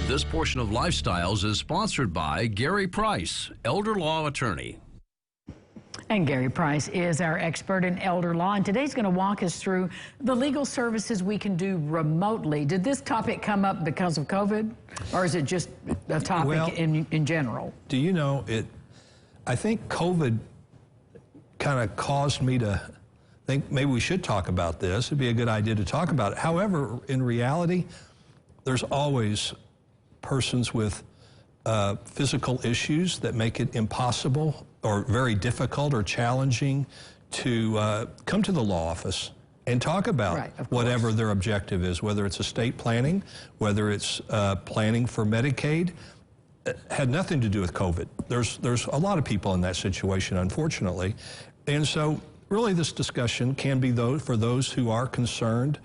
This portion of Lifestyles is sponsored by Gary Price, elder law attorney. And Gary Price is our expert in elder law, and today's going to walk us through the legal services we can do remotely. Did this topic come up because of COVID, or is it just a topic in general? Do you know, I think COVID kind of caused me to think maybe we should talk about this. It'd be a good idea to talk about it. However, in reality, there's always persons with physical issues that make it impossible or very difficult or challenging to come to the law office and talk about whatever their objective is, whether it's estate planning, whether it's planning for Medicaid. It had nothing to do with COVID. There's a lot of people in that situation, unfortunately. And so really this discussion can be for those who are concerned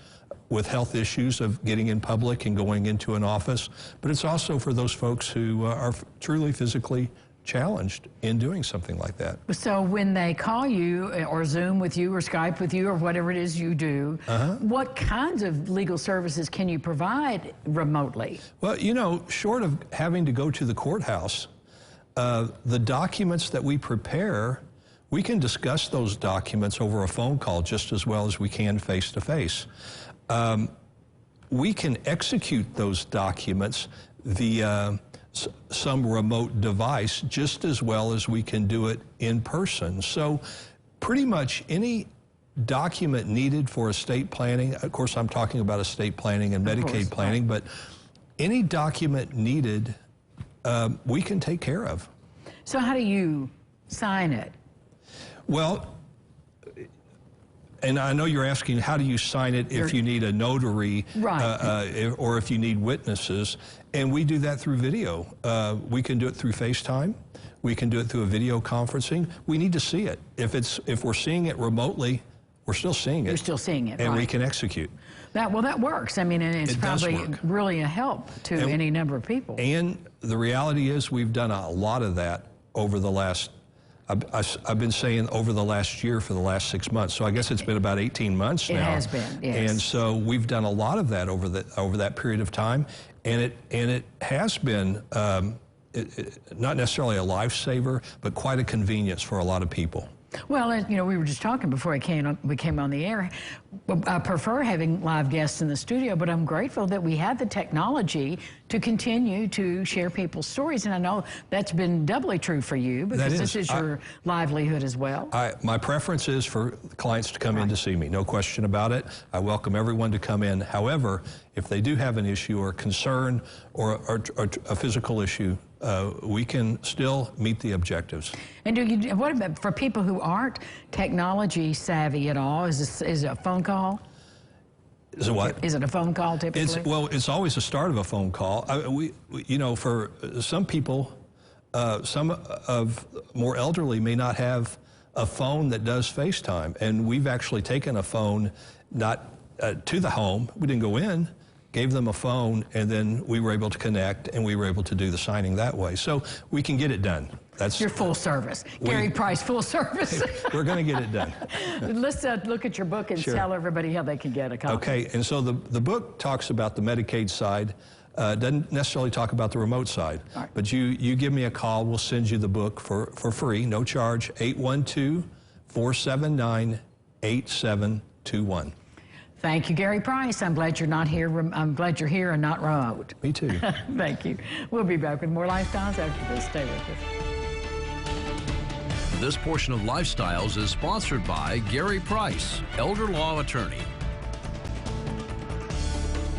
with health issues of getting in public and going into an office, but it's also for those folks who are truly physically challenged in doing something like that. So when they call you or Zoom with you or Skype with you or whatever it is you do, what kinds of legal services can you provide remotely? Well, you know, short of having to go to the courthouse, the documents that we prepare, we can discuss those documents over a phone call just as well as we can face-to-face. We can execute those documents via some remote device just as well as we can do it in person. So pretty much any document needed for estate planning, of course I'm talking about estate planning and Medicaid planning, but any document needed we can take care of. So how do you sign it? Well, and I know you're asking, how do you sign it if you need a notary or if you need witnesses? And we do that through video. We can do it through FaceTime. We can do it through a video conferencing. We need to see it. If we're seeing it remotely, we're still seeing it. You're still seeing it, and we can execute. That works. I mean, and it's probably really a help to any number of people. And the reality is we've done a lot of that over the last I've been saying over the last year for the last 6 months. So I guess it's been about 18 months now. It has been, yes. And so we've done a lot of that over that period of time. And it has been not necessarily a lifesaver, but quite a convenience for a lot of people. Well, you know, we were just talking before we came on the air. I prefer having live guests in the studio, but I'm grateful that we have the technology to continue to share people's stories. And I know that's been doubly true for you because this is your livelihood as well. My preference is for clients to come in to see me, no question about it. I welcome everyone to come in. However, if they do have an issue or concern or a physical issue, we can still meet the objectives. And what about for people who aren't technology savvy at all? Is it a phone call? Is it what? Is it a phone call typically? It's always the start of a phone call. You know, for some people, some of more elderly may not have a phone that does FaceTime, and we've actually taken a phone not to the home. We didn't go in. Gave them a phone, and then we were able to connect, and we were able to do the signing that way. So we can get it done. That's your full service. Gary Price, full service. We're going to get it done. Let's look at your book and tell everybody how they can get a copy. Okay, and so the book talks about the Medicaid side. Doesn't necessarily talk about the remote side. Right. But you give me a call, we'll send you the book for free, no charge, 812-479-8721. Thank you, Gary Price. I'm glad you're not here. I'm glad you're here and not remote. Me too. Thank you. We'll be back with more Lifestyles after this. Stay with us. This portion of Lifestyles is sponsored by Gary Price, elder law attorney.